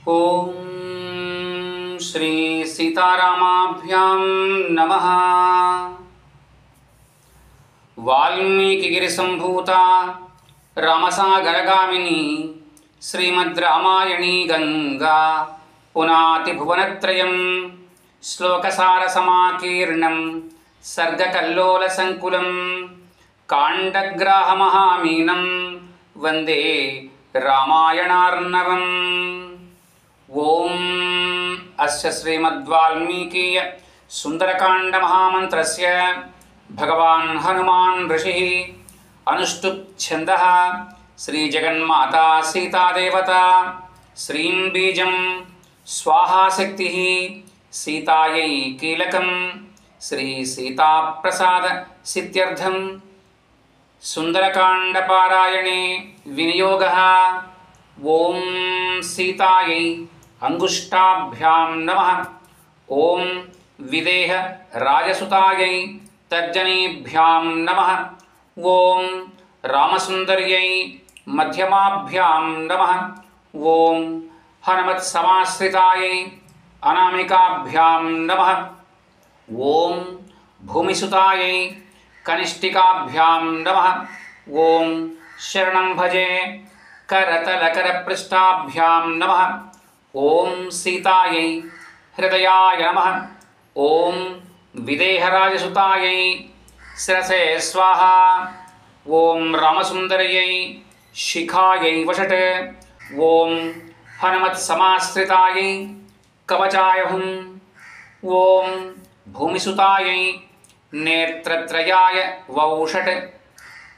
ओम श्री सीतारामाभ्यां नमः। वाल्मीकिगिरिसम्भूता रामसागरगामिनी श्रीमद्रामायणी गंगा पुनाति भुवनत्रयं श्लोकसारसमाकीर्णं सर्गकल्लोलसङ्कुलं काण्डग्राहमहामीनं वन्दे रामायणार्णवम्। ओम अस्य श्रीमद्वाल्मीकीय सुंदरकांड महामंत्रस्य भगवान् हनुमान् ऋषिः अनुष्टुप् छन्दः श्री जगन्माता सीता देवता श्रीं बीजं स्वाहा शक्तिः सीतायै कीलकं श्री सीता प्रसाद सिद्ध्यर्थं सुंदरकांड पारायणे विनियोगः। ओम सीतायै अंगुष्ठाभ्यां नमः। ओम विदेह राजसुतायै तर्जनीभ्यां नमः। ओम रामसुंदर्यै मध्यमाभ्यां नमः। ओम हनुमत्समाश्रितायै अनामिकाभ्यां नमः। ओम भूमिसुतायै कनिष्ठिकाभ्यां नमः। ओम शरणं भजे करतलकरपृष्ठाभ्यां नमः। ओम सीतायै हृदयाय नमः। ओम विदेहराजसुतायै शिरसे स्वाहा। ओम रामसुंदर्यै शिखायै वषट्। ओम हनुमत्समाश्रितायै कवचाय हुम्। ओम भूमिसुतायै नेत्रत्रयाय वौषट्।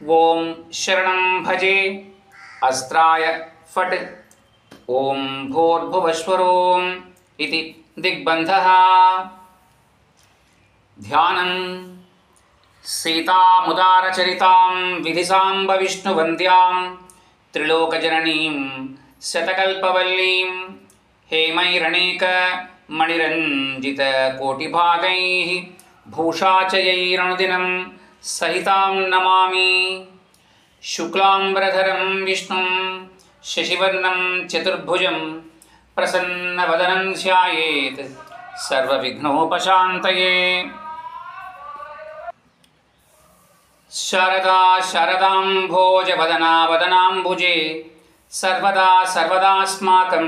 ओम शरणं भजे अस्त्राय फट्। ओम भूर्भुवस्वरोम इति दिग्बन्धः। ध्यानं सीतामुदारचरितां विधिसाम्ब विष्णुवन्द्यां त्रिलोकजननीं शतकल्पवल्लीं हेमैरणेक मणिरञ्जितकोटिभागैः भूषाचयैरनुदिनं सहितां नमामि। शुक्लाम्बरधरं विष्णुं शशिवर्णं चतुर्भुजं प्रसन्नवदनं ध्यायेत् सर्वविघ्नोपशान्तये। शारदा शारदाम्भोजवदना वदनाम्बुजे सर्वदा सर्वदास्माकं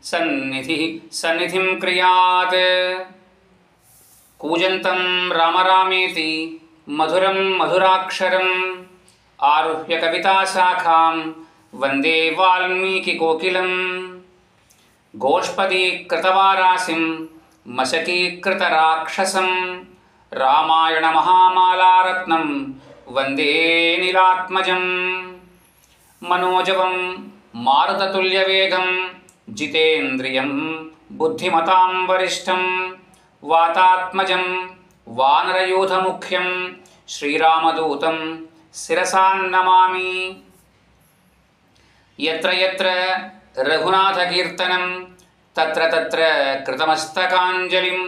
सन्निधिः सन्निधिं क्रियात्। कूजन्तं राम रामेति मधुरं मधुराक्षरम् आरुह्य कविताशाखां वन्दे वाल्मीकिकोकिलम्। गोष्पदीकृतवारासिं मशकीकृतराक्षसं रामायणमहामालारत्नं वन्दे नीलात्मजम्। मनोजवं मारुततुल्यवेगं जितेन्द्रियं बुद्धिमतां वरिष्ठं वातात्मजं वानरयूथमुख्यं श्रीरामदूतं शिरसा नमामि। यत्र यत्र रघुनाथकीर्तनं तत्र तत्र कृतमस्तकाञ्जलिं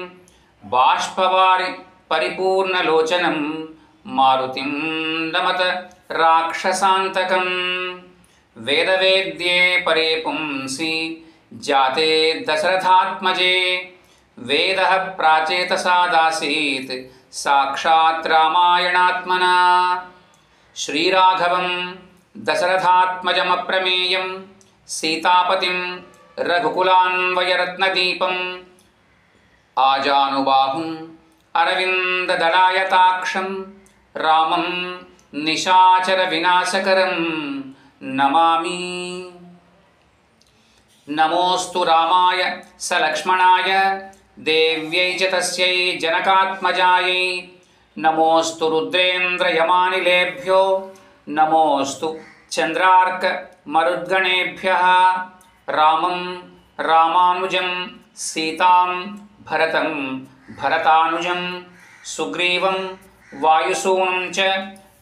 बाष्पवारि परिपूर्णलोचनं मारुतिं नमत राक्षसान्तकं। वेदवेद्ये परे पुंसि जाते दशरथात्मजे वेदः प्राचेतसादासीत् साक्षात् रामायणात्मना। श्रीराघवं दशरथात्मजमप्रमेयं सीतापतिं रघुकुलान्वयरत्नदीपम् आजानुबाहुम् अरविन्ददलायताक्षं रामं निशाचरविनाशकरं नमामि। नमोऽस्तु रामाय सलक्ष्मणाय देव्यै च तस्यै जनकात्मजायै। नमोऽस्तु रुद्रेन्द्रयमानिलेभ्यो नमोऽस्तु चन्द्रार्कमरुद्गणेभ्यः। रामं रामानुजं सीतां भरतं भरतानुजं सुग्रीवं वायुसूनं च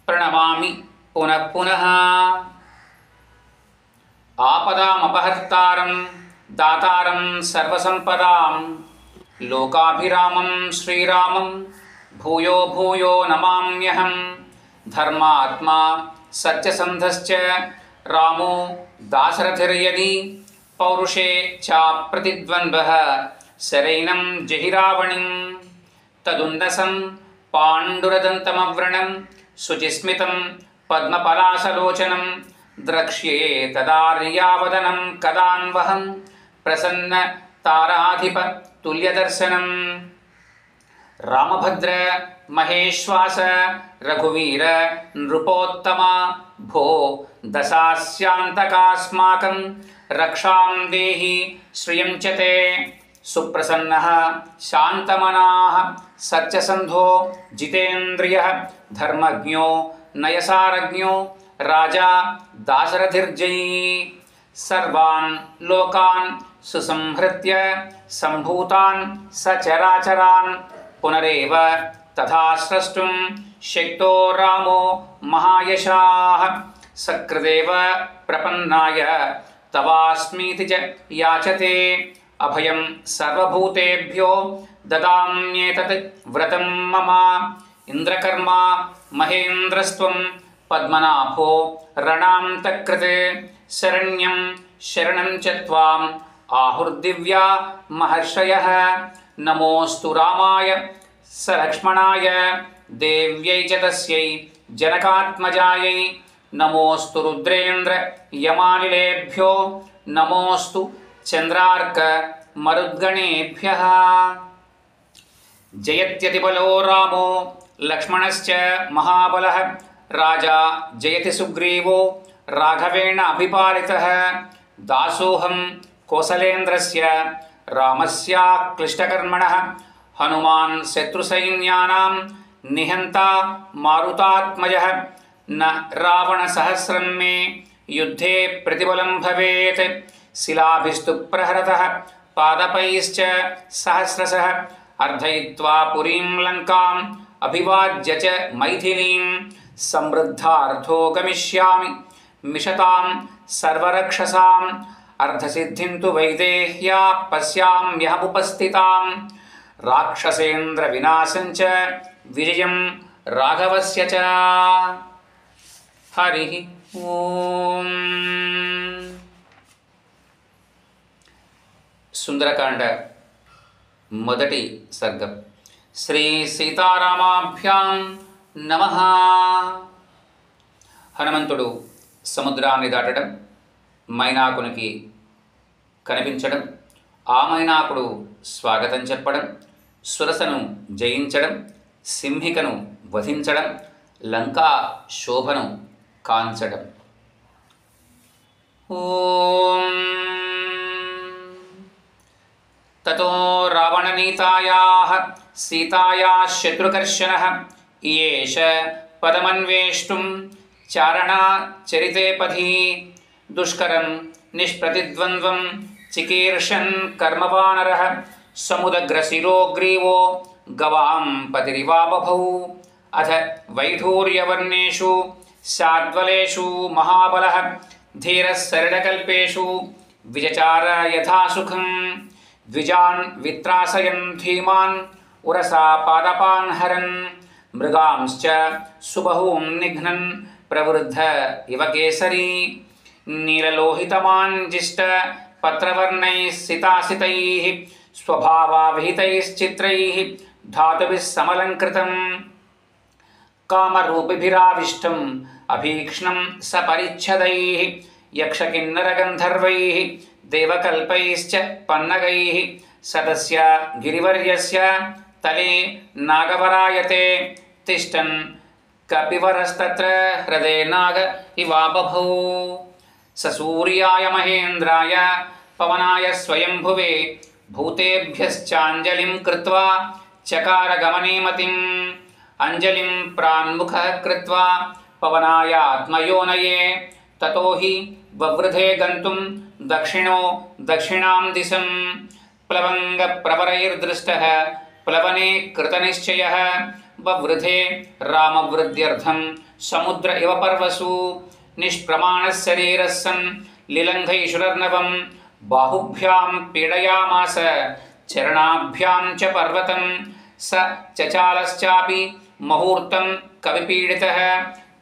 प्रणमामि पुनः पुनः। आपदामपहर्तारं दातारं सर्वसम्पदां लोकाभिरामं श्रीरामं भूयो भूयो नमाम्यहं। धर्मात्मा सत्यसन्धश्च रामो दाशरथिर्यदि पौरुषे चाप्रतिद्वन्द्वः शरैनं जहिरावणिं तदुन्नसं पाण्डुरदन्तमव्रणं शुचिस्मितं पद्मपलाशलोचनं द्रक्ष्ये तदार्यावदनं कदान्वहं प्रसन्न ताराधिप तुल्यदर्शनं रामभद्र महेश्वास रघुवीर नृपोत्तमा भो दशास्यान्तकास्माकं रक्षां देहि श्रियं च ते सुप्रसन्नः शान्तमनाः सत्यसन्धो जितेन्द्रियः धर्मज्ञो नयसारज्ञो राजा दाशरथिर्जयी सर्वान् लोकान् सुसंहृत्य सम्भूतान् सचराचरान् पुनरेव तथा स्रष्टुं शक्तो रामो महायशाः सकृदेव प्रपन्नाय तवास्मीति च याचते अभयं सर्वभूतेभ्यो ददाम्येतत् व्रतं मम इन्द्रकर्मा महेन्द्रस्त्वं पद्मनाभो रणान्तकृते शरण्यं शरणं च त्वाम् आहुर्दिव्या महर्षयः नमोऽस्तु रामाय स लक्ष्मणाय देव्यै च तस्यै जनकात्मजायै नमोऽस्तु रुद्रेन्द्र यमानिलेभ्यो नमोऽस्तु चन्द्रार्क मरुद्गणेभ्यः जयत्यतिबलो रामो लक्ष्मणश्च महाबलः राजा जयति सुग्रीवो राघवेण अभिपालितः दासोऽहं कोसलेन्द्रस्य रामस्याक्लिष्टकर्मणः हनुमान् शत्रुसैन्यानां निहन्ता मारुतात्मजः न रावणसहस्रं मे युद्धे प्रतिबलं भवेत् शिलाभिस्तु प्रहरतः पादपैश्च सहस्रशः अर्धयित्वा पुरीं लङ्काम् अभिवाज्य च मैथिलीं समृद्धार्थो गमिष्यामि मिषतां सर्वरक्षसाम् अर्धसिद्धिं तु वैदेह्या पश्याम्यहमुपस्थितां राक्षसेन्द्रविनाशं च विजयं राघवस्य च हरिः ओम। సుందరకాండ మొదటి సర్గం. శ్రీ సీతారామాభ్యాం నమః. హనుమంతుడు సముద్రాన్ని దాటడం, మైనాకునికి కనిపించడం, ఆ మైనాకుడు స్వాగతం చెప్పడం, సురసను జయించడం, సింహికను వధించడం, లంకా శోభను కాంచడం. ఓం తతో రావణనీతాయాః సీతాయాః శత్రుకర్షణః ఈయేష పదమన్వేష్టుం చారణాచరితే పథి దుష్కరం నిష్ప్రతిద్వంద్వం చికీర్షన్ కర్మవానరః సముదగ్రశిరో గ్రీవో గవాం పతిరివా బభౌ అథ వైఢూర్యవర్ణేషు శాద్వలేషు మహాబలః ధీరः సరళకల్పేషు విజచార యథాసుఖం ద్విజాన్ విత్రాసయన్ ధీమాన్ ఉరసా పాదపాన్ హరన్ మృగాంశ్చ సుబహూన్ నిఘ్నన్ ప్రవృద్ధ ఇవ కేసరీ నీలలోహితమాంజిష్ట పత్రవర్ణైః సితాసితైః స్వభావావిహితైశ్చిత్రైః ధాతుభిः సమలంకృతం కామరూపిభిరావిష్టం అభీక్ష్ణం సపరిచ్ఛదైః యక్షకిన్నరగంధర్వైః దేవకల్పైశ్చ పన్నగైః సదస్య గిరివర్యస్య తలే నాగవరాయతే తిష్టన్ కపివరస్తత్ర హృదే నాగ ఇవా బభౌ ససూర్యాయ మహేంద్రాయ పవనాయ స్వయంభువే భూతేభ్యశ్చాంజలిం కృత్వా చకార గమనే మతిం అంజలిం ప్రాన్ముఖః కృత్వా పవనాయ ఆత్మయోనయే తతో హి వవృధే గంతుం దక్షిణో దక్షిణాం దిశం ప్లవంగ ప్రవరైర్దృష్టః ప్లవనే కృతనిశ్చయః వవృధే రామవృద్ధ్యర్థం సముద్ర ఇవ పర్వసు నిష్ప్రమాణः శరీరः సన్ లిలంఘైషురర్ణవం బాహుభ్యాం పీడయామాస చరణాభ్యాం చ పర్వతం స చచాలశ్చాపి ముహూర్తం కవిపీడితః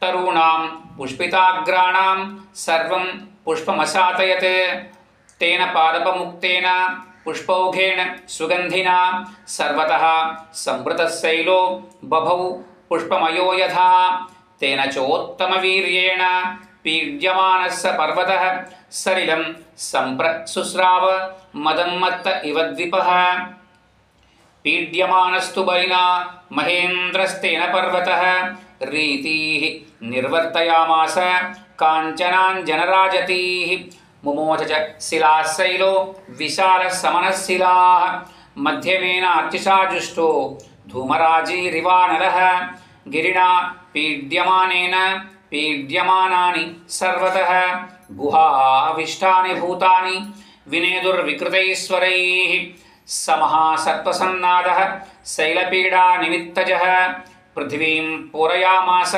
తరూణాం పుష్పితాగ్రాణాం సర్వం పుష్పమశాతయత్ तेन पादपमुक्तेन पुष्पौघेन सुगन्धिना सर्वतः संवृतशैलो बभौ पुष्पमयो यथा तेन चोत्तमवीर्येण पीड्यमानः स पर्वतः सलिलं सम्प्रसुस्राव मदन्मत्त इव द्विपः पीड्यमानस्तु बलिना महेन्द्रस्तेन पर्वतः रीतीः निर्वर्तयामास काञ्चनाञ्जनराजतीः मुमोच च शिलाशैलो विशालः समनः शिलाः मध्यमेनार्चिषाजुष्टो धूमराजीरिवानलः गिरिणा पीड्यमानेन पीड्यमानानि सर्वतः गुहाविष्टानि भूतानि विनेदुर्विकृतैश्वरैः समहासर्पसन्नादः शैलपीडानिमित्तजः पृथिवीं पूरयामास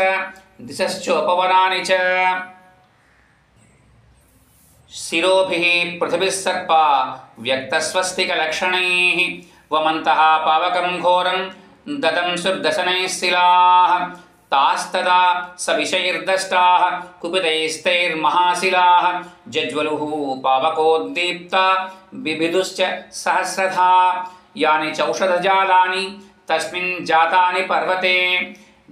दिशश्चोपवनानि च शिरोभिः पृथिवीः सर्पा व्यक्तस्वस्तिकलक्षणैः वमन्तः पावकं घोरं ददंसुर्दशनैः शिलाः तास्तदा सविषैर्दष्टाः कुपितैस्तैर्महाशिलाः जज्वलुः पावकोद्दीप्ता बिभिदुश्च सहस्रधा यानि चौषधजालानि तस्मिन् जातानि पर्वते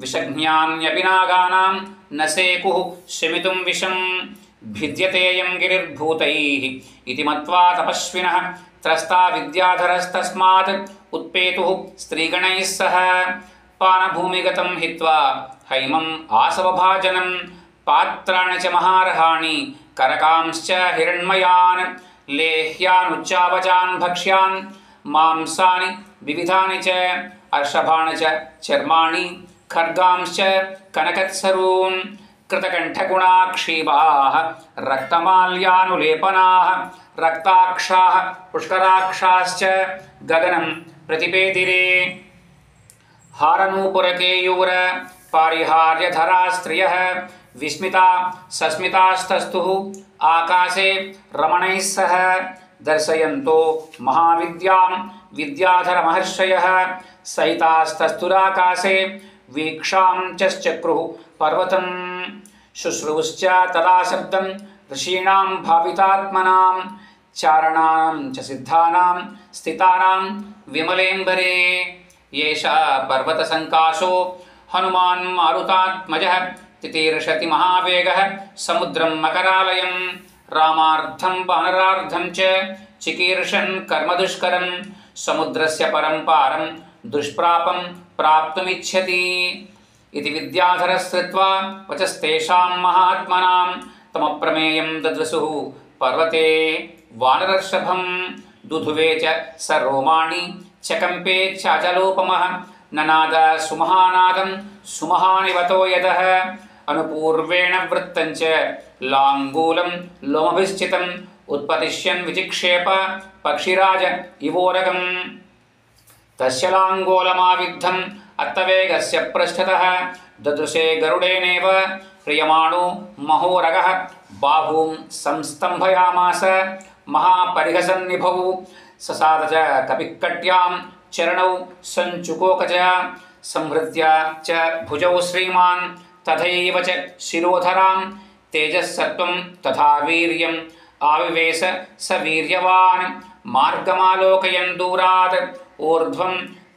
विषज्ञान्यपि नागानां न सेकुः शमितुं विषं भिद्यतेयं गिरिर्भूतैः इति मत्वा तपस्विनः त्रस्ता विद्याधरस्तस्मात् उत्पेतुः स्त्रीगणैः सह पानभूमिगतं हित्वा हैमम् आसवभाजनं पात्राणि च महार्हाणि करकांश्च हिरण्मयान् लेह्यानुच्चावचान् भक्ष्यान् मांसानि विविधानि च अर्षभाणि च चर्माणि खड्गांश्च कनकत्सरून् कृतकण्ठगुणाक्षीबाः रक्तमाल्यानुलेपनाः रक्ताक्षाः पुष्कराक्षाश्च गगनं प्रतिपेदिरे हारनूपुरकेयूर पारिहार्यधरा स्त्रियः विस्मिता सस्मितास्तस्तुः आकाशे रमणैः सह दर्शयन्तो महाविद्यां विद्याधरमहर्षयः सहितास्तस्तुराकाशे वीक्षां चक्रुः पर्वतं शुश्रूश्च तदा शब्दं ऋषीणां भावितात्मनां चारणानां च सिद्धानां स्थितानां विमलेम्बरे येषा पर्वतसङ्काशो हनुमान् मारुतात्मजः तितीर्षति महावेगः समुद्रं मकरालयं रामार्थं वानरार्थं च चिकीर्षन् कर्मदुष्करं समुद्रस्य परं पारं दुष्प्रापं प्राप्तुमिच्छति इति विद्याधरः श्रुत्वा वचस्तेषां महात्मनां तमप्रमेयं ददृशुः पर्वते वानरर्षभं दुधुवे च स रोमाणि चकम्पे चाचलोपमः ननाद सुमहानादं सुमहानिवतो यदः अनुपूर्वेण वृत्तञ्च लाङ्गूलं लोमभिश्चितम् उत्पतिष्यन् विचिक्षेप पक्षिराज इवोरगम् तस्य लाङ्गोलमाविद्धम् अत्तवेगस्य पृष्ठतः ददृशे गरुडेनेव प्रियमाणो महोरगः बाहूं संस्तम्भयामास महापरिहसन्निभौ ससाद च कपिकट्यां चरणौ सञ्चुकोक च संहृत्य च भुजौ श्रीमान् तथैव च शिरोधरां तेजःसत्त्वं तथा वीर्यम् आविवेश स वीर्यवान् मार्गमालोकयन् दूरात् ऊर्ध्वं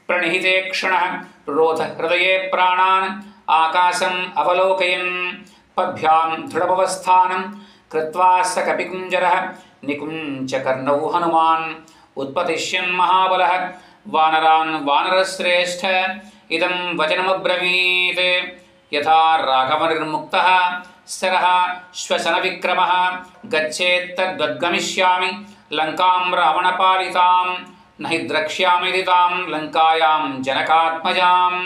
प्रणिहिते क्षणः रोध हृदये प्राणान् आकाशम् अवलोकयन् पद्भ्यां दृढवस्थानं कृत्वा स कपिकुञ्जरः निकुञ्च कर्णौ हनुमान् उत्पतिष्यन् महाबलः वानरान् वानरश्रेष्ठ इदं वचनमब्रवीत् यथा राघवनिर्मुक्तः सरः श्वसनविक्रमः गच्छेत्तद्वद्गमिष्यामि लङ्कां रावणपालितां न हि द्रक्ष्यामि तां लङ्कायां जनकात्मजाम्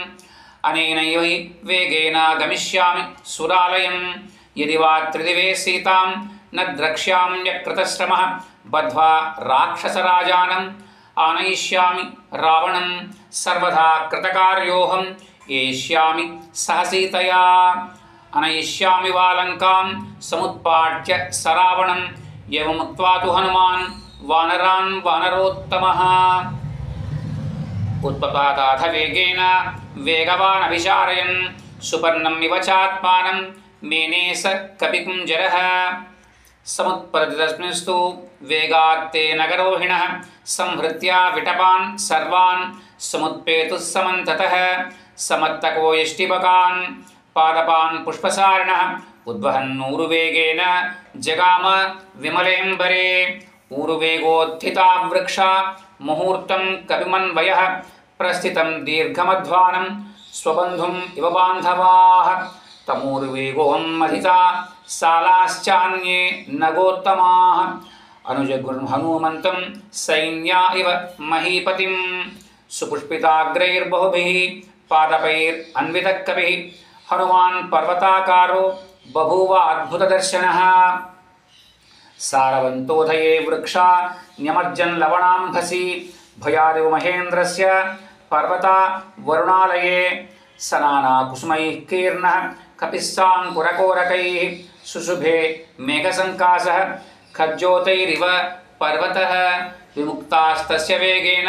अनेनैव हि वेगेन गमिष्यामि सुरालयं यदि वा त्रिदिवे सीतां न द्रक्ष्याम्यकृतश्रमः बद्ध्वा राक्षसराजानम् आनयिष्यामि रावणं सर्वथा कृतकार्योऽहं एष्यामि सह सीतया अनयिष्यामि वा लङ्कां समुत्पाट्य सरावणं एवमुक्त्वा तु हनुमान् वानरान् वानरोत्तमः उत्पपाताथ वेगेन वेगवान् अभिचारयन् सुपर्णम् इव चात्मानं मेने स कपिकुञ्जरः समुत्पतति तस्मिंस्तु वेगात्ते नगरोहिणः संहृत्य विटपान् सर्वान् समुत्पेतुः समन्ततः समत्तको यष्टिपकान् पादपान् पुष्पसारिणः उद्वहन्नूरुवेगेन जगाम विमलेऽम्बरे ऊरुवेगोत्थिता वृक्षा मुहूर्तं कविमन्वयः प्रस्थितं दीर्घमध्वानं स्वबन्धुम् इव बान्धवाः तमूरुवेगोन्मथिता सालाश्चान्ये नगोत्तमाः अनुजगुरुं हनुमन्तं सैन्या इव महीपतिं सुपुष्पिताग्रैर्बहुभिः पादपैरन्वितः कविः हनुमान् पर्वताकारो बभूव अद्भुतदर्शनः सारवन्तोधये वृक्षा न्यमर्जन् लवणाम्भसि भयादिव महेन्द्रस्य पर्वता वरुणालये सनाना कुसुमैः कीर्णः कपिस्साङ्कुरकोरकैः सुशुभे मेघसङ्कासः खज्जोतैरिव पर्वतः विमुक्तास्तस्य वेगेन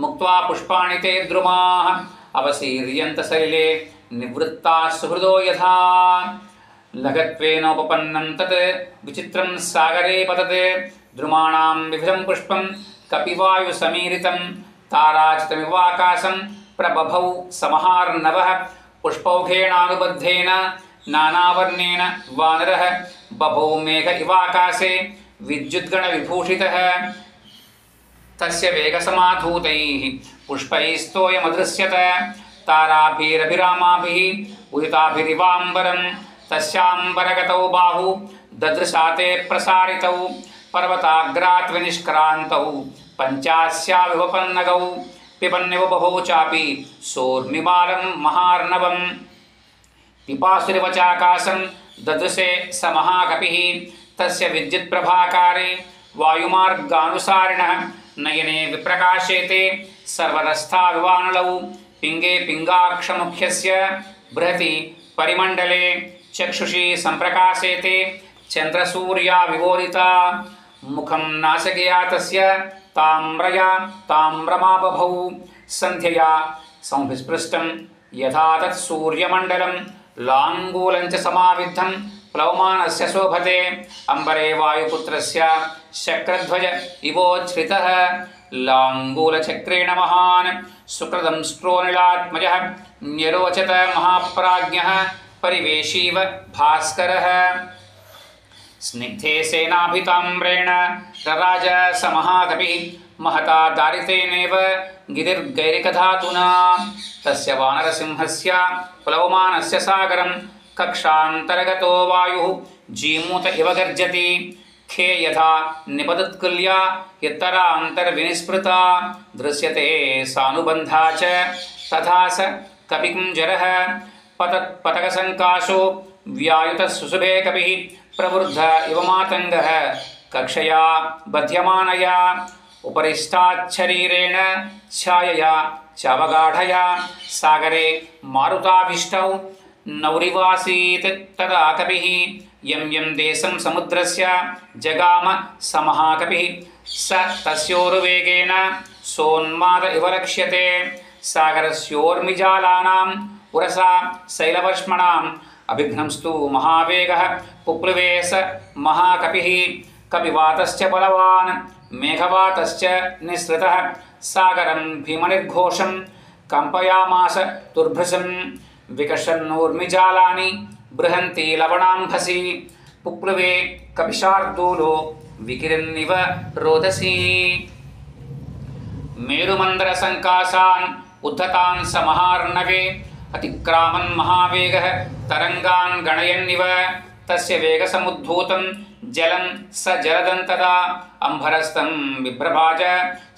मुक्त्वा पुष्पाणि ते द्रुमाः अवसीर्यन्त सलिले निवृत्ताः सुहृदो यथा लघत्वेनोपपन्नं तत् विचित्रं सागरे पतते द्रुमाणां विविधं पुष्पं कपिवायुसमीरितं ताराचितमिवाकाशं प्रबभौ समहार्णवः पुष्पौघेणानुबद्धेन नानावर्णेन वानरः बभौ मेघ इवाकाशे विद्युद्गणविभूषितः तस्य वेगसमाधूतैः पुष्पैस्तोयमदृश्यत ताराभिरभिरामाभिः उदिताभिरिवाम्बरं तस्याम्बरगतौ बाहु ददृशाते प्रसारितौ पर्वताग्रात् विनिष्क्रान्तौ पञ्चास्याविवपन्नगौ पिबन्निव बभौ चापि सोर्मिमालं महार्णवं पिपासुरिव चाकाशं ददृशे स महाकपिः तस्य विद्युत्प्रभाकारे वायुमार्गानुसारिणः नयने विप्रकाशेते सर्वरस्थाविवानलौ पिङ्गे पिङ्गाक्षमुख्यस्य बृहति परिमण्डले चक्षुषी सम्प्रकाशेते चन्द्रसूर्या विवोदिता मुखं नासिकया तस्य ताम्रया ताम्रमा बभौ सन्ध्यया संविस्पृष्टं यथा तत् सूर्यमण्डलं लाङ्गूलं च समाविद्धं प्लवमानस्य शोभते अम्बरे वायुपुत्रस्य शक्रध्वज इवोच्छ्रितः लाङ्गूलचक्रेण महान् सुकृतं स्ट्रोनिलात्मजः न्यरोचत महाप्राज्ञः परिवेशीव भास्करः स्निग्धे सेनाभिताम्रेण रराज स महाकपिः महता दारितेनेव गिरिर्गैरिकधातुना तस्य वानरसिंहस्य प्लवमानस्य सागरं कक्षान्तर्गतो वायुः जीमूत इव गर्जति खे यथा निपतत्कुल्या यत्तरान्तर्विनिस्पृता दृश्यते सानुबन्धा च तथा स कपिकुञ्जरः पतकसङ्काशो व्यायुतः सुशुभे कपिः प्रवृद्ध इव मातङ्गः कक्षया बध्यमानया उपरिष्टाच्छरीरेण छायया चावगाढया सागरे मारुताभिष्टौ नौरिवासीत् तदा कपिः यं यं देशं समुद्रस्य जगाम स महाकपिः स तस्योरुवेगेन सोन्माद इव रक्ष्यते सागरस्योर्मिजालानाम् उरसा शैलवर्ष्मणाम् अभिघ्नंस्तु महावेगः पुप्लुवे स महाकपिः कपिवातश्च बलवान् मेघवातश्च निःसृतः सागरं भीमनिर्घोषं कम्पयामास तुर्भृशं विकर्षन्नूर्मिजालानि बृहन्ति लवणाम्भसि पुप्लुवे कपिशार्दूलो विकिरन्निव रोदसी मेरुमन्दरसङ्काशान् उद्धतान् स महार्णवे अतिक्रामन् महावेगः तरङ्गान् गणयन्निव तस्य वेगसमुद्धूतं जलं स जलदं तदा अम्भरस्तं बिभ्रभाज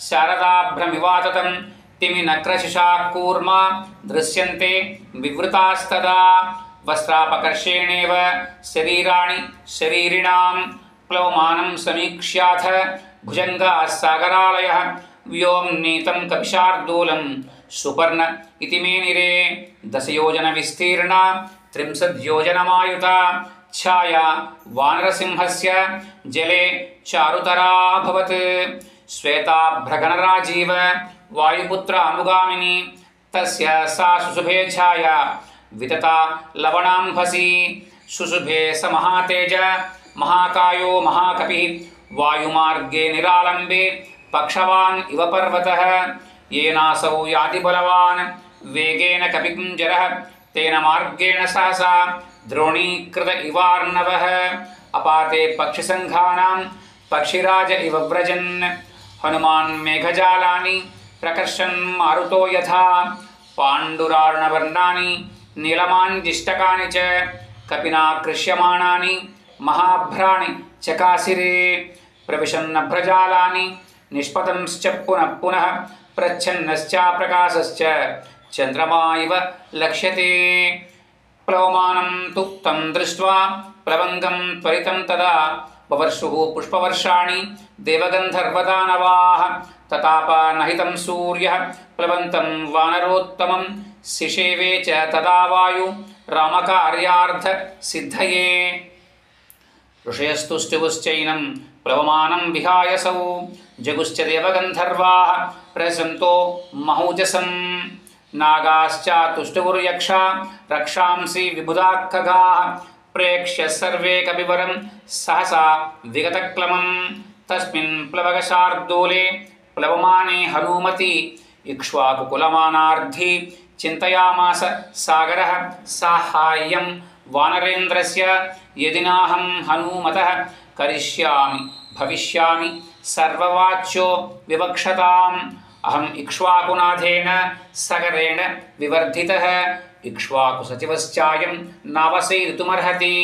शारदाभ्रमिवाततं तिमिनक्रशिशाः कूर्मा दृश्यन्ते विवृतास्तदा वस्त्रापकर्षेणेव शरीराणि शरीरिणां प्लवमानं समीक्ष्याथ भुजङ्गाः सागरालयः व्योमनीतं कपिशार्दूलं सुपर्ण इति मेनिरे 10 योजनविस्तीर्णा 30 योजनमायुता छाया वानरसिंहस्य जले चारुतराभवत् श्वेताभ्रगणराजीव वायुपुत्र अनुगामिनी तस्य सा सुशुभे छाया वितता लवणाम्भसि सुशुभे स महातेज महाकायो महाकपिः वायुमार्गे निरालम्बे पक्षवान् इव पर्वतः येनासौ याति बलवान् वेगेन कपिकुञ्जरः तेन मार्गेण सहसा द्रोणीकृत इवार्णवः अपाते पक्षिसङ्घानां पक्षिराज इव व्रजन् हनुमान् मेघजालानि प्रकर्षन् मारुतो यथा पाण्डुरार्णवर्णानि नीलमाञ्जिष्टकानि च कपिना कृष्यमाणानि महाभ्राणि चकासिरे प्रविशन्नभ्रजालानि निष्पतंश्च पुनः पुनः प्रच्छन्नश्चाप्रकाशश्च चन्द्रमा इव लक्ष्यते प्लवमानं तु तं दृष्ट्वा प्लवङ्गं त्वरितं तदा ववर्षुः पुष्पवर्षाणि देवगन्धर्वदानवाः ततापानहितं सूर्यः प्लवन्तं वानरोत्तमं सिषेवे च तदा वायु रामकार्यार्थसिद्धये ऋषयस्तुष्टुश्चैनं प्लवमानं विहायसौ जगुश्च देवगन्धर्वाः प्रसन्तो महौजसं नागाश्चातुष्टुर्यक्षा रक्षांसि विबुधाखगाः प्रेक्ष्य सर्वे कपिवरं सहसा विगतक्लमं तस्मिन् प्लवगशार्दूले प्लवमाने हनूमति इक्ष्वाकुकुलमानार्धी चिन्तयामास सागरः साहाय्यं वानरेन्द्रस्य यदि नाहं हनूमतः करिष्यामि भविष्यामि सर्ववाच्यो विवक्षताम् अहम् इक्ष्वाकुनाथेन सागरेण विवर्धितः इक्ष्वाकुसचिवश्चायं नावसैरितुमर्हति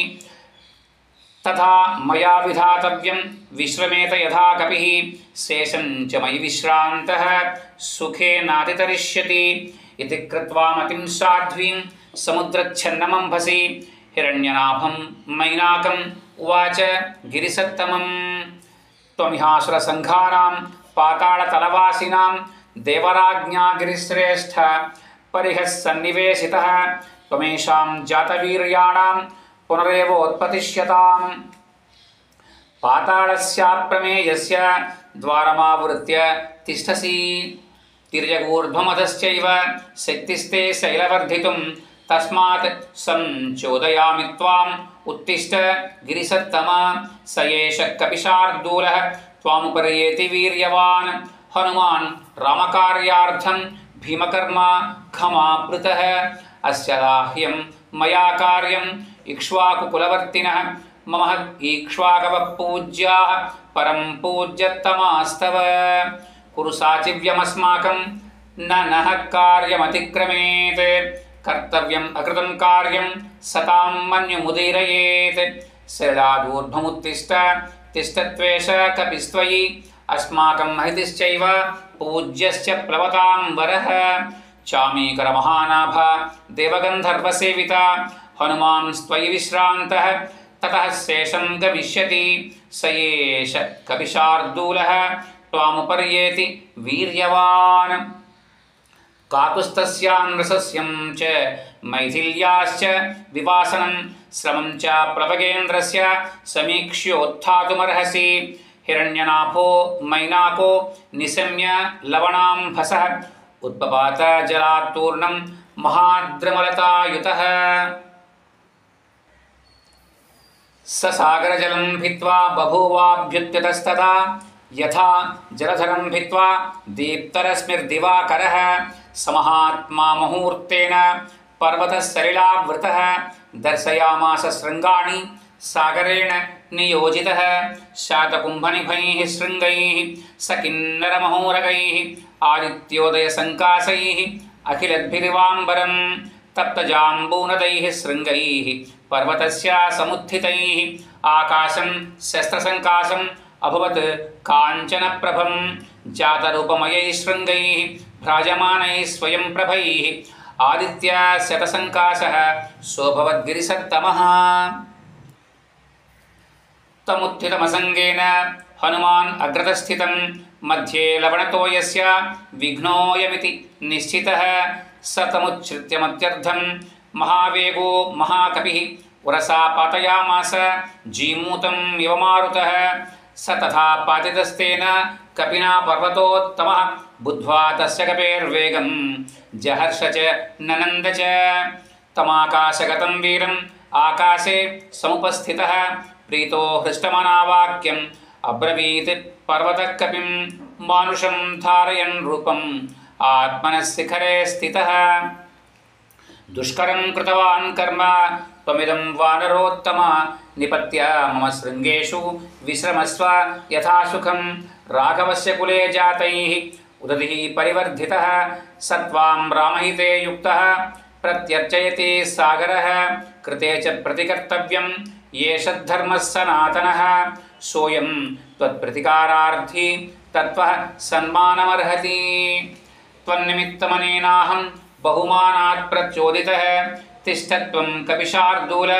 तथा मया विधातव्यं विश्रमेत यथा कपिः शेषं च मयि विश्रान्तः सुखेनातितरिष्यति इति कृत्वा मतिं साध्वीं समुद्रच्छन्नमंभसि हिरण्यनाभं मैनाकम् उवाच गिरिसत्तमम् त्वमिहासुरसङ्घानां पातालतलवासिनां देवराज्ञा गिरिश्रेष्ठ परिहः सन्निवेशितः त्वमेषां जातवीर्याणां पुनरेवोत्पतिष्यताम् पातालस्याप्रमेयस्य द्वारमावृत्य तिष्ठसि तिर्यगूर्ध्वमधश्चैव शक्तिस्ते शैलवर्धितुं तस्मात् संचोदयामि त्वाम् उत्तिष्ठ गिरिसत्तम स एष कपिशार्दूलः त्वामुपर्येति वीर्यवान् हनुमान् रामकार्यार्थं भीमकर्म खमाप्लुतः अस्य दाह्यं मया कार्यम् इक्ष्वाकुकुलवर्तिनः मम ईक्ष्वाकवः पूज्याः परं पूज्यतमास्तव कुरु साचिव्यमस्माकं न नः कार्यमतिक्रमेत् कर्तव्यम् अकृतं कार्यं सतां मन्युमुदीरयेत् शैलादूर्ध्वमुत्तिष्ठ तिष्ठत्वेष कपिस्त्वयि अस्माकं महितिश्चैव पूज्यश्च प्लवतां वरः चामीकरमहानाभ देवगन्धर्वसेविता हनुमांस्त्वयि विश्रान्तः ततः शेषं गमिष्यति स एष कपिशार्दूलः त्वामुपर्येति वीर्यवान् काकुस्तस्यान्रसस्यं च मैथिल्याश्च विवासनं श्रमं च प्लवगेन्द्रस्य समीक्ष्योत्थातुमर्हसि हिरण्यनाभो मैनाको निशम्य लवणाम्भसः उत्पपात जलात्तूर्णं महाद्रमलतायुतः स सागरजलं भित्त्वा बभूवाभ्युत्थितस्तदा यथा जलधरं भित्त्वा दीप्तरश्मिर्दिवाकरः समहात्मा मुहूर्तेन पर्वतसलिलावृतः दर्शयामास शृङ्गाणि सागरेण नियोजितः शातकुम्भनिभैः शृङ्गैः सकिन्नरमहोरगैः आदित्योदयसङ्कासैः अखिलद्भिरिवाम्बरं तप्तजाम्बूनदैः शृङ्गैः पर्वतस्य समुत्थितैः आकाशं शस्त्रसङ्काशम् अभवत् काञ्चनप्रभं जातरूपमयैः शृङ्गैः भ्राजमानैः स्वयं प्रभैः आदित्यशतसङ्काशः सोऽभवद्गिरिसत्तमः तमुत्थितमसङ्गेन हनुमान् अग्रतस्थितं मध्ये लवणतोयस्य विघ्नोऽयमिति निश्चितः स तमुच्छ्रित्य मत्यर्धं महावेगो महाकपिः उरसा पातयामास जीमूतम् इव मारुतः स तथा पातितस्तेन कपिना पर्वतोत्तमः बुद्ध्वा तस्य कपेर्वेगं जहर्ष च ननन्द च तमाकाशगतं वीरम् आकाशे समुपस्थितः प्रीतो हृष्टमनावाक्यम् अब्रवीत् पर्वतः कपिं मानुषं धारयन् रूपम् आत्मनः शिखरे स्थितः। दुष्करं कृतवान् कर्म त्वमिदं वानरोत्तम निपत्य मम शृङ्गेषु विश्रमस्व यथा सुखं। राघवस्य कुले जातैः उदतिः परिवर्धितः सत्वां रामहिते युक्तः प्रत्यर्चयति सागरः। कृते च प्रतिकर्तव्यं येष धर्मः सनातनः सोऽयं त्वत्प्रतिकारार्थी तत्त्वः सन्मानमर्हति। त्वन्निमित्तमनेनाहं बहुमानात् प्रचोदितः तिष्ठ त्वं कपिशार्दूल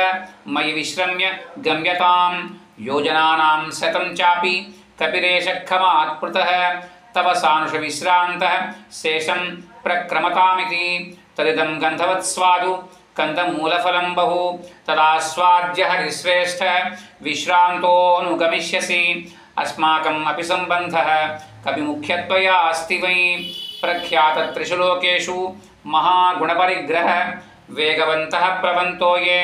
मयि विश्रम्य गम्यतां। योजनानां शतं चापि कपिरेशखमात् पृतः तव सानुषविश्रान्तः शेषं प्रक्रमतामिति। तदिदं गन्धवत्स्वादु कन्दमूलफलं बहु तदास्वाद्य हरिश्रेष्ठ विश्रान्तोऽनुगमिष्यसि। अस्माकम् अपि सम्बन्धः कपिमुख्यत्वया अस्ति वै। प्रख्यातत्रिषु लोकेषु महागुणपरिग्रह वेगवन्तः प्लवन्तो ये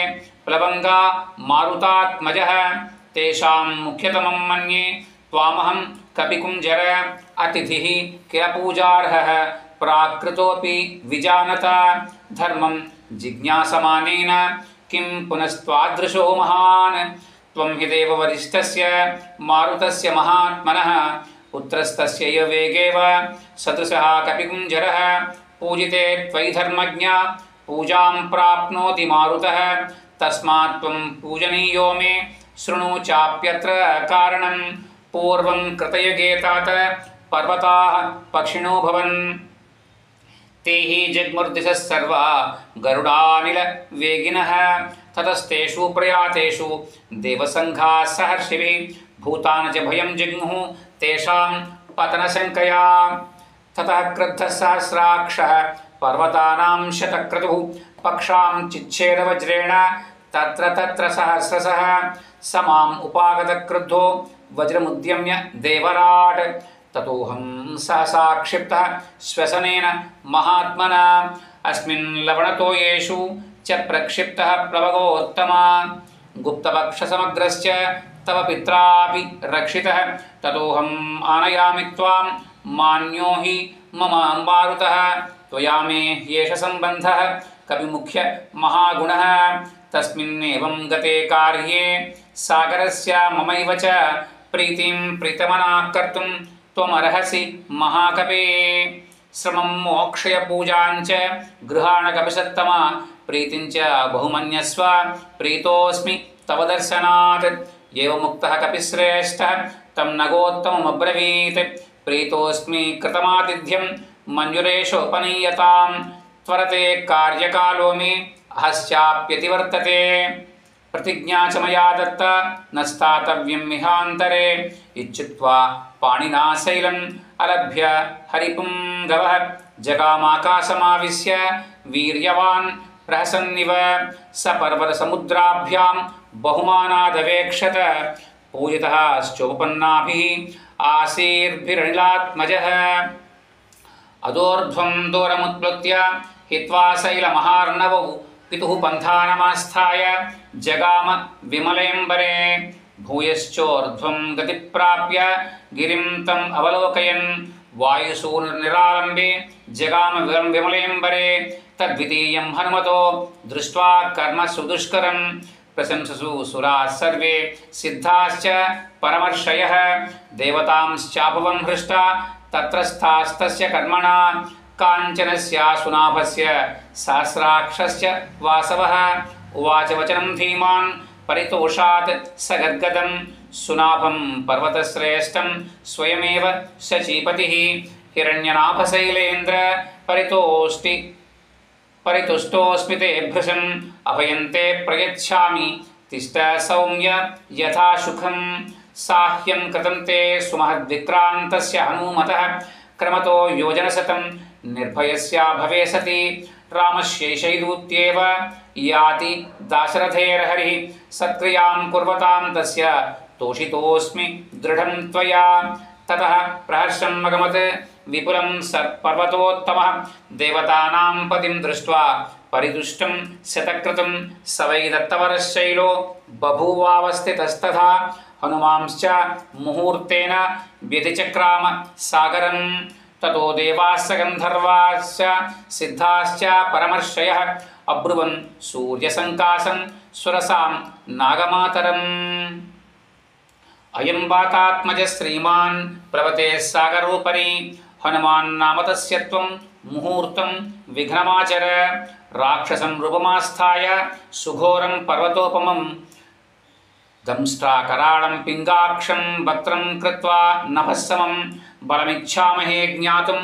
प्लवङ्गा मारुतात्मजः तेषां मुख्यतमं मन्ये त्वामहं कपिकुञ्जर अतिथिः किल पूजार्हः प्राकृतोऽपि विजानत। धर्मं जिज्ञासमानेन किं पुनस्त्वादृशो महान्। त्वं हि देववरिष्ठस्य मारुतस्य महात्मनः पुत्रस्तस्यैव वेगेव सदृशः कपिकुञ्जरः। पूजिते त्वयि धर्मज्ञ पूजां प्राप्नोति मारुतः। तस्मात् त्वं पूजनीयो मे शृणु चाप्यत्र कारणं। पूर्वं कृतयुगे तात पर्वताः पक्षिणो भवन् ते हि जग्मुर्दिशः सर्वा गरुडानिलवेगिनः। ततस्तेषु प्रयातेषु देवसङ्घाः सहर्षिभिः भूतान् च भयं जिग्मुः तेषां पतनशङ्कया। ततः क्रुद्धः सहस्राक्षः पर्वतानां शतक्रतुः पक्षां चिच्छेदवज्रेण तत्र तत्र सहस्रशः। समाम् उपागतक्रुद्धो वज्रमुद्यम्य देवराट् ततोऽहं सहसा क्षिप्तः श्वसनेन महात्मना। अस्मिन् लवणतोयेषु च प्रक्षिप्तः प्लवगोत्तमा। गुप्तपक्षसमग्रश्च तव पित्रापि रक्षितः ततोऽहम् आनयामि त्वां मान्यो हि मम मारुतः। त्वया मे ह्येष सम्बन्धः कपिमुख्य महागुणः। तस्मिन्नेवं गते कार्ये सागरस्य ममैव च प्रीतिं प्रीतमनाः कर्तुं त्वमर्हसि महाकपे। श्रमं मोक्षय पूजां च गृहाण कपिसत्तमा प्रीतिं च बहुमन्यस्व प्रीतोऽस्मि तव दर्शनात्। एवमुक्तः कपिश्रेष्ठः तं नगोत्तममब्रवीत् प्रीतोऽस्मि कृतमातिथ्यं मञ्जुरेषोपनीयतां। त्वरते कार्यकालो मे हस्याप्यतिवर्तते। प्रतिज्ञा च मया दत्ता न स्थातव्यं मिहान्तरे। इत्युक्त्वा पाणिना शैलम् अलभ्य हरिपुङ्गवः जगामाकाशमाविश्य वीर्यवान् प्रहसन्निव। स पर्वतसमुद्राभ्यां बहुमानादवेक्षत पूजितः श्चोपन्नाभिः आसीर्भिरनिलात्मजः। अदोर्ध्वं दूरमुत्प्लुत्य हित्वा शैलमहार्णवौ पितुः पन्थानमास्थाय जगाम विमलेम्बरे। भूयश्चोर्ध्वं गतिप्राप्य गिरिं तम् अवलोकयन् वायुसूनुर्निरालम्बे जगाम विमलेम्बरे। तद्वितीयं हनुमतो दृष्ट्वा कर्म सुदुष्करं प्रशंससु सुराः सर्वे सिद्धाश्च परमर्षयः। देवतांश्चाभवं हृष्टा तत्रस्थास्तस्य कर्मणा। काञ्चनस्यासुनाभस्य सहस्राक्षस्य वासवः उवाच वचनं धीमान् परितोषात् स गद्गदं। सुनाभं पर्वतश्रेष्ठं स्वयमेव शचीपतिः हिरण्यनाभशैलेन्द्र परितुष्टोऽस्मि ते भृशम्। अभयन्ते प्रयच्छामि तिष्ठ सौम्य यथा सुखं। साह्यं कृतं ते सुमहद्विक्रान्तस्य हनूमतः क्रमतो योजनशतं निर्भयस्या भवे सति। रामस्यैषैदूत्येव याति दाशरथेर्हरिः सत्क्रियां कुर्वतां तस्य तोषितोऽस्मि दृढं त्वया। ततः प्रहर्षं मगमत् विपुलं पर्वतोत्तमः देवतानां पतिं दृष्ट्वा परिदुष्टं शतक्रतुं स वै दत्तवरश्शैलो बभूवावस्थितस्तथा। हनुमांश्च मुहूर्तेन व्यतिचक्राम सागरं ततो देवाश्च गन्धर्वाश्च सिद्धाश्च परमर्षयः अब्रुवन् सूर्यसङ्काशं सुरसां नागमातरम् अयं वातात्मज श्रीमान् प्लवते सागरोपरि हनुमान्नाम तस्य त्वं मुहूर्तं विघ्नमाचर राक्षसं रूपमास्थाय सुघोरं पर्वतोपमं दंष्ट्राकराळं पिङ्गाक्षं वक्त्रं कृत्वा नभस्समं बलमिच्छामहे ज्ञातुं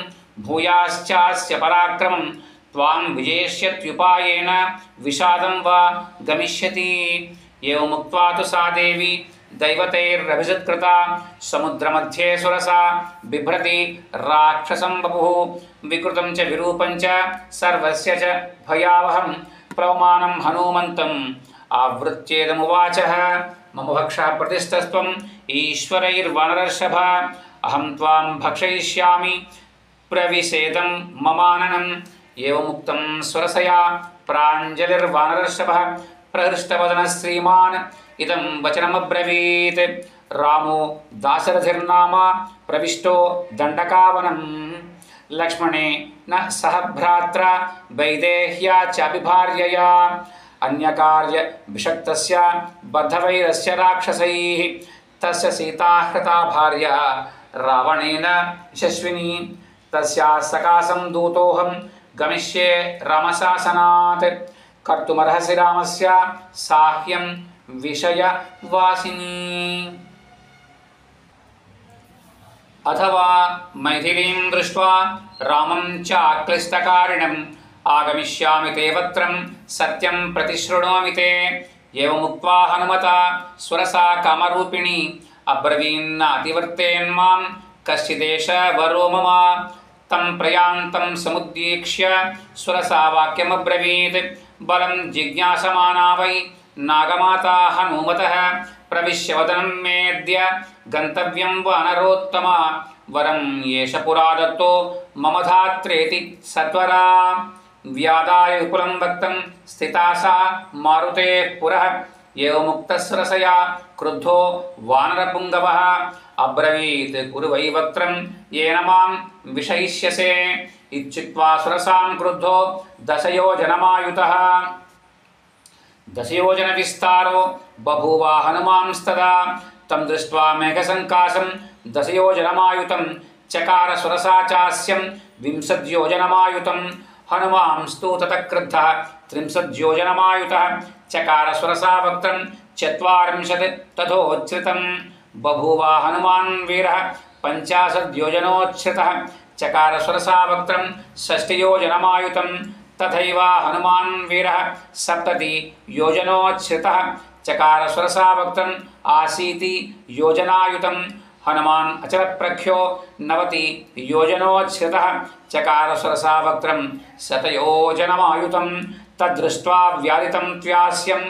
भूयाश्चास्य पराक्रमं त्वां विजेष्यत्युपायेन विषादं वा गमिष्यति एवमुक्त्वा तु सा देवी दैवतैरभिसत्कृता समुद्रमध्ये सुरसा बिभ्रति राक्षसं वपुः विकृतं च विरूपं च सर्वस्य च भयावहं प्लवमानं हनूमन्तम् आवृत्येदमुवाचः मम भक्षः प्रतिष्ठस्त्वम् ईश्वरैर्वानरर्षभ अहं त्वां भक्षयिष्यामि प्रविशेदं ममाननम् एवमुक्तं सुरसया प्राञ्जलिर्वानरर्षभः प्रहृष्टवदनः श्रीमान् इदं वचनमब्रवीत् रामो दाशरथिर्नाम प्रविष्टो दण्डकावनं लक्ष्मणेन सह भ्रात्रा वैदेह्या चापि भार्यया अन्यकार्यविषक्तस्य बद्धवैरस्य राक्षसैः तस्य सीता हृता भार्या रावणेन यशस्विनी तस्याः सकाशं दूतोऽहं गमिष्ये रामशासनात् कर्तुमर्हसि रामस्य साह्यं विषयवासिनी अथवा मैथिलीं दृष्ट्वा रामं चाक्लिष्टकारिणम् आगमिष्यामि ते वक्त्रं सत्यं प्रतिशृणोमि ते एवमुक्त्वा हनुमता सुरसा कामरूपिणी अब्रवीन्नातिवर्तेन्मां कश्चिदेष वरो मम तं प्रयान्तं समुद्दीक्ष्य सुरसा वाक्यमब्रवीत् बलं जिज्ञासमाना वै नागमाता हनूमतः प्रविश्य वदनं मेऽद्य गन्तव्यं वानरोत्तमा वरं येष पुरा दत्तो मम धात्रेति सत्वरा व्यादाय विपुलं वक्तं स्थिता सा मारुतेः पुरः एवमुक्तस्रसया क्रुद्धो वानरपुङ्गवः अब्रवीत् कुरु वै वक्त्रं येन मां विषयिष्यसे इत्युक्त्वा सुरसां क्रुद्धो दशयोजनमायुतः दशयोजनविस्तारो बभूव हनुमांस्तदा तं दृष्ट्वा मेघसङ्काशं दशयोजनमायुतं चकार सुरसा चास्यं 20 योजनमायुतं हनुमांस्तु ततः क्रुद्धः 30 योजनमायुतः चकार सुरसा वक्त्रं 40 तथोच्छ्रितं बभूव हनुमान् वीरः 50 योजनोच्छ्रितः चकार सुरसा वक्त्रं 60 योजनमायुतं तथैव हनुमान् वीरः 70 योजनोच्छ्रितः चकार सुरसा वक्त्रं 80 योजनायुतं हनुमान् अचलप्रख्यो 90 योजनोच्छ्रितः चकार सुरसा वक्त्रं 100 योजनमायुतं तद्दृष्ट्वा व्याधितं त्वास्यं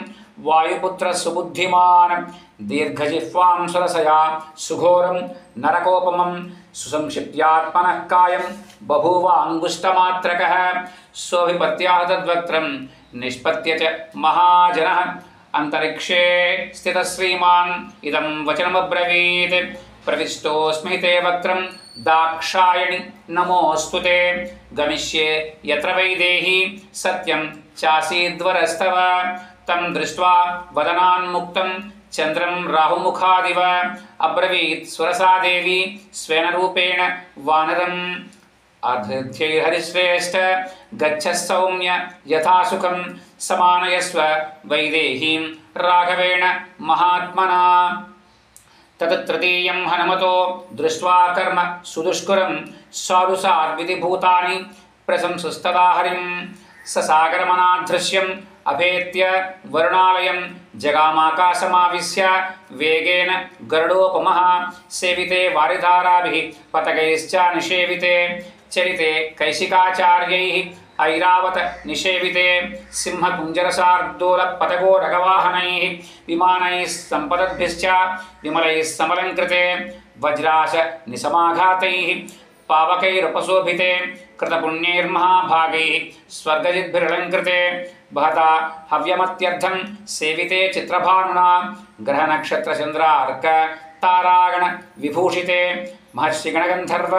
वायुपुत्र सुबुद्धिमान् दीर्घजिह्वां सुरसया सुघोरं नरकोपमं सुसंक्षिप्त्यात्मनः कायं बभूव अंगुष्ठमात्रकः सोऽभिपत्याह तद्वक्त्रं निष्पत्य च महाजनः अंतरिक्षे स्थितः श्रीमान् इदं वचनमब्रवीत् प्रविष्टोऽस्मि ते वक्त्रं दाक्षायणि नमोऽस्तु ते गमिष्ये यत्र वैदेही सत्यं चासीद्वरस्तव तं दृष्ट्वा वदनान्मुक्तं चन्द्रं राहुमुखादिव अब्रवीत् सुरसा देवी स्वेन रूपेण वानरम् अधृत्यैर्हरिश्रेष्ठ गच्छ सौम्य यथा सुखं समानयस्व वैदेहीं राघवेण महात्मना तत् तृतीयं हनुमतो दृष्ट्वा कर्म सुदुष्करं साधुसाद्विधिभूतानि प्रशंसस्तदा हरिं ससागरमनादृश्यम् अभेत्य वरुणालयं जगामाकाशमाविश्य वेगेन गरुडोपमः सेविते वारिधाराभिः पतकैश्च निषेविते चरिते कैशिकाचार्यैः ऐरावत निषेविते सिंहकुञ्जरशार्दूलपतको रगवाहनैः विमानैः सम्पदद्भिश्च विमलैः समलङ्कृते वज्राश निसमाघातैः पावकैरुपशोभिते कृतपुण्यैर्महाभागैः स्वर्गजिद्भिरलङ्कृते बहता हव्यमत्यर्थं सेविते चित्रभानुना ग्रहनक्षत्रचन्द्रार्क तारागण विभूषिते महर्षिगणगन्धर्व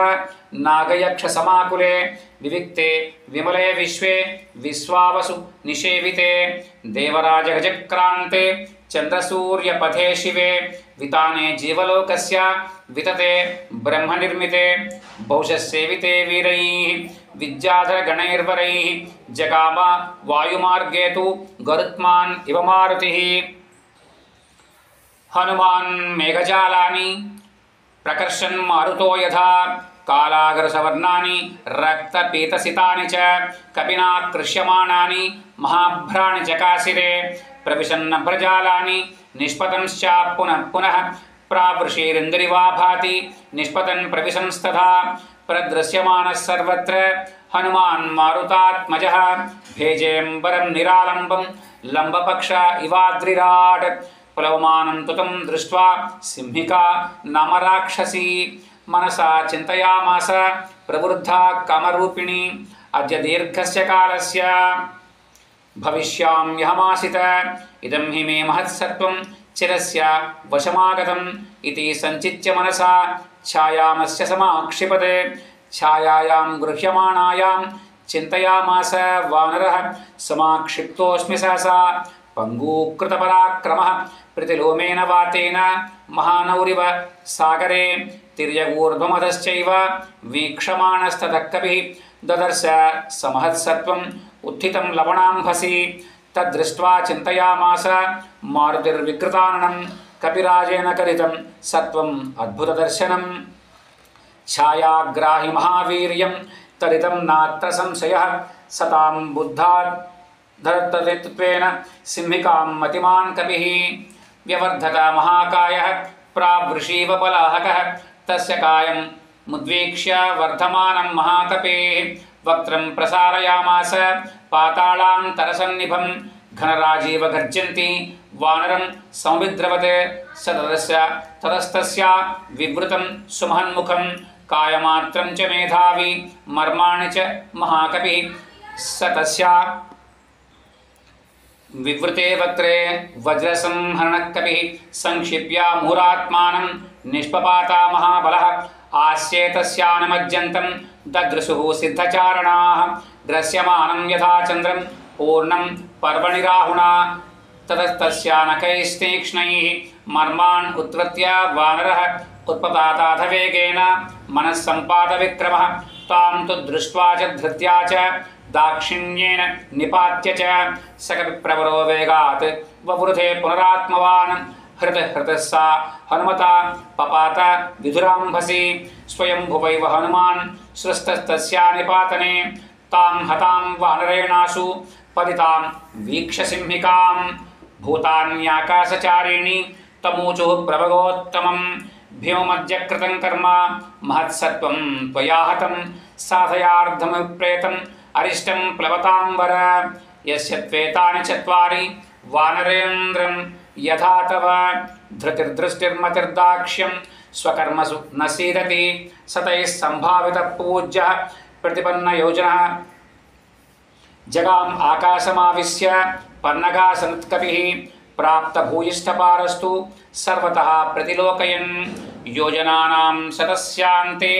नागयक्षसमाकुले विविक्ते विमले विश्वे विश्वावसु निषेविते देवराजगजक्रान्ते चन्द्रसूर्यपथे शिवे विताने जीवलोकस्य वितते ब्रह्मनिर्मिते बहुशसेविते वीरैः विद्याधरगणैर्वरैः जगाम वायुमार्गे तु गरुत्मान् इव मारुतिः हनुमान् मेघजालानि प्रकर्षन् मारुतो यथा कालाग्रसवर्णानि रक्तपीतसितानि च कपिना कृष्यमाणानि महाभ्राणि चकासिरे प्रविशन्नभ्रजालानि निष्पतंश्चाप पुनः पुनः प्रावृषेरिन्दरिवा भाति निष्पतन् प्रविशंस्तथा प्रदृश्यमानः सर्वत्र हनुमान् मारुतात्मजः भेजेऽम्बरं निरालम्बं लम्बपक्ष इवाद्रिराट् प्लवमानं तुतं दृष्ट्वा सिंहिका नाम राक्षसी मनसा चिन्तयामास प्रवृद्धा कामरूपिणी अद्य दीर्घस्य कालस्य भविष्याम्यहमासित इदं हि मे महत्सत्त्वं चिरस्य वशमागतम् इति सञ्चित्य मनसा छायामस्य समाक्षिपते छायायां गृह्यमाणायां चिन्तयामास वानरः समाक्षिप्तोऽस्मि सहसा पङ्गूकृतपराक्रमः प्रतिलोमेन वातेन महानौरिव सागरे तिर्यगूर्ध्वमधश्चैव वीक्षमाणस्ततः कपिः ददर्श समहत्सत्त्वम् उत्थितं लवणाम्भसि तद्दृष्ट्वा चिन्तयामास मारुतिर्विकृताननं कपिराजेन कलितं सत्त्वम् अद्भुतदर्शनं छायाग्राहि महावीर्यं तरितं नात्र संशयः सतां बुद्धाद्धरत्वेन सिंहिकां मतिमान् कपिः व्यवर्धत महाकायः प्रावृषीव पलाहकः तस्य कायं मुद्वीक्ष्य वर्धमानं महाकपेः वक्त्रं प्रसारयामास पाताळान्तरसन्निभं घनराजीव गर्जन्ति वानरं संविद्रवते स ततस्तस्य विवृतं सुमहन्मुखं कायमात्रं च मेधावी मर्माणि च महाकपिः स तस्या विवृते वक्त्रे वज्रसंहरणकपिः संक्षिप्य मुहुरात्मानं निष्पपाता महाबलः आस्येतस्यानुमज्जन्तं ददृशुः सिद्धचारणाः द्रश्यमानं यथा चन्द्रं पूर्णं पर्वणिराहुणा ततस्तस्यानकैस्तीक्ष्णैः मर्मान् उत्वृत्य वानरः उत्पपाताथ वेगेन मनः सम्पादविक्रमः तां तु दृष्ट्वा च धृत्या च दाक्षिण्येन निपात्य च सकपिप्रवरो वेगात् ववृधे पुनरात्मवान् हृतः सा हनुमता पपात विधुराम्भसि स्वयंभुवैव हनुमान् सृष्टस्तस्या निपातने तां हतां वानरेणासु पतितां वीक्ष्य सिंहिकां भूतान्याकाशचारिणी तमूचुः प्रभगोत्तमं भीममद्यकृतं कर्म महत्सत्त्वं त्वया हतं साधयार्धमप्रेतम् अरिष्टं प्लवतां वर यस्य त्वेतानि चत्वारि वानरेन्द्रं यथा तव धृतिर्दृष्टिर्मतिर्दाक्ष्यं स्वकर्मसु न सीदति सतैः सम्भावितः पूज्यः प्रतिपन्नयोजनः जगाम् आकाशमाविश्य पन्नगासनत्कपिः प्राप्तभूयिष्ठपारस्तु सर्वतः प्रतिलोकयन् योजनानां शतस्यान्ते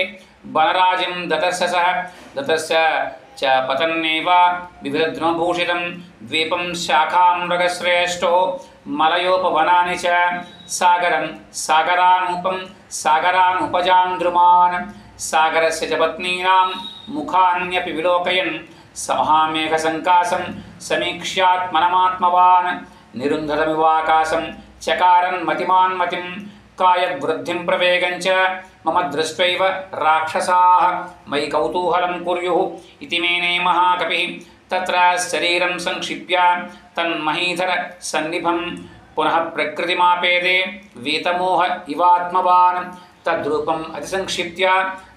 वनराजिं दतस्य च पतन्नेव विविधद्रुमभूषितं द्वीपं शाखां मृगश्रेष्ठो मलयोपवनानि च सागरं सागरानूपं सागरानुपजान्द्रुमान् सागरस्य च पत्नीनां मुखान्यपि विलोकयन् समहामेघसङ्कासं समीक्ष्यात्मनमात्मवान् निरुन्धतमिवाकाशं चकारन् मतिमान् मतिं कायवृद्धिं प्रवेगञ्च मम दृष्ट्वैव राक्षसाः मयि कौतूहलं कुर्युः इति मेने महाकपिः तत्र शरीरं संक्षिप्य तन्महीधर सन्निभं पुनः प्रकृतिमापेदे वीतमोह इवात्मवान् तद्रूपम् अतिसंक्षिप्य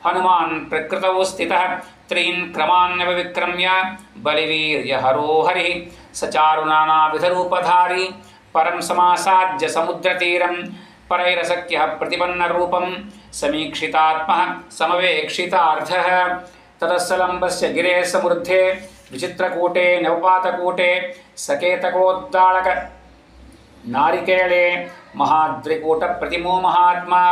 हनुमान् प्रकृतौ स्थितः त्रीन् क्रमान्यविक्रम्य बलिवीर्यहरो हरिः स चारुनानाविधरूपधारी परं समासाद्य समुद्रतीरं परैरसख्यः प्रतिपन्नरूपं समीक्षितात्मः समवेक्षितार्थः ततस्सलम्बस्य गिरेः समृद्धे विचित्रकूटे नवपातकूटे सकेतकोद्दालक नारिकेले महाद्रिकूटप्रतिमो महात्मा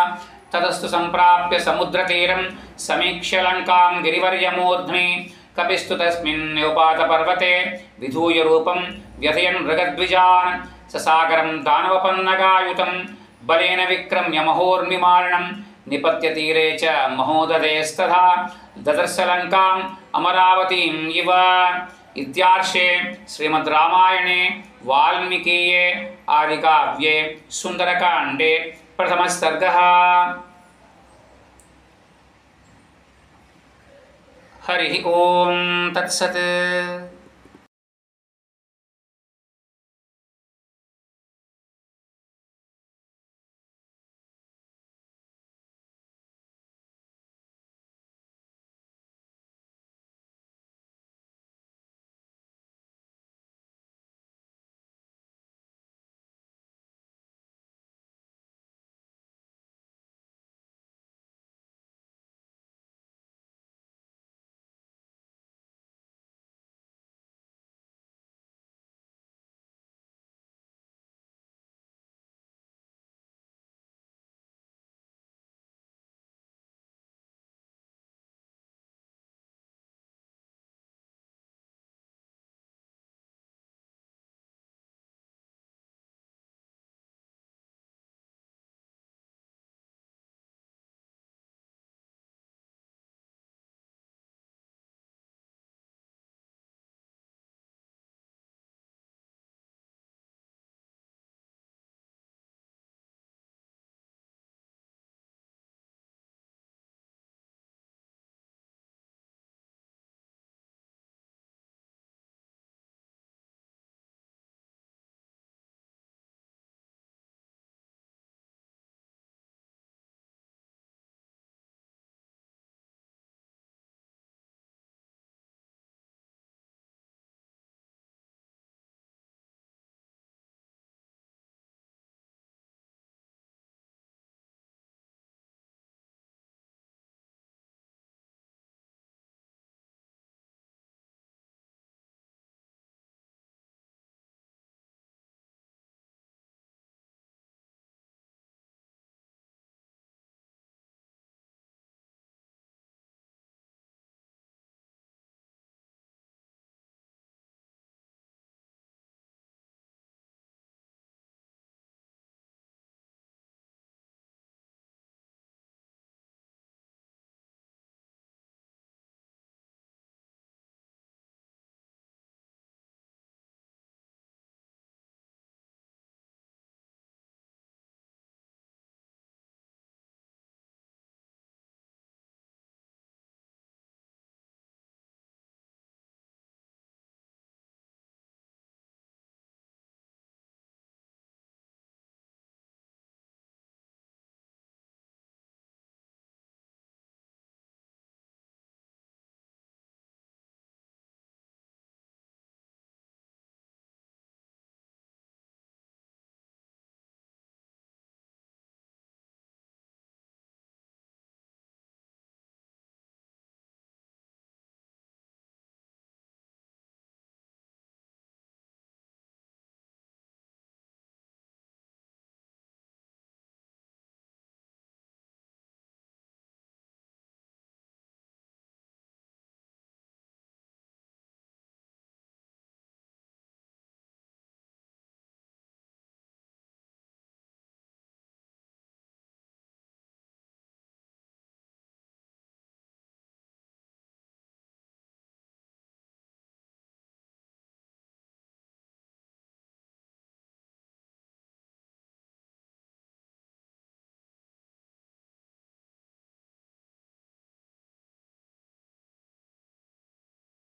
ततस्तु सम्प्राप्य समुद्रतीरं समीक्ष्य लङ्कां गिरिवर्यमूर्ध्नि कपिस्तु तस्मिन् नवपातपर्वते विधूय रूपं व्यथयन् मृगद्विजान् ससागरं दानवपन्नगायुतं बलेन विक्रम्य महोर्मिमारणं निपत्य तीरे च महोदधेस्तथा ददर्श लङ्काम् अमरावतीम् इव। इत्यार्षे श्रीमद् रामायणे वाल्मीकीये आदिकाव्ये सुन्दरकाण्डे प्रथमः सर्गः। हरिः ओं तत्सत्।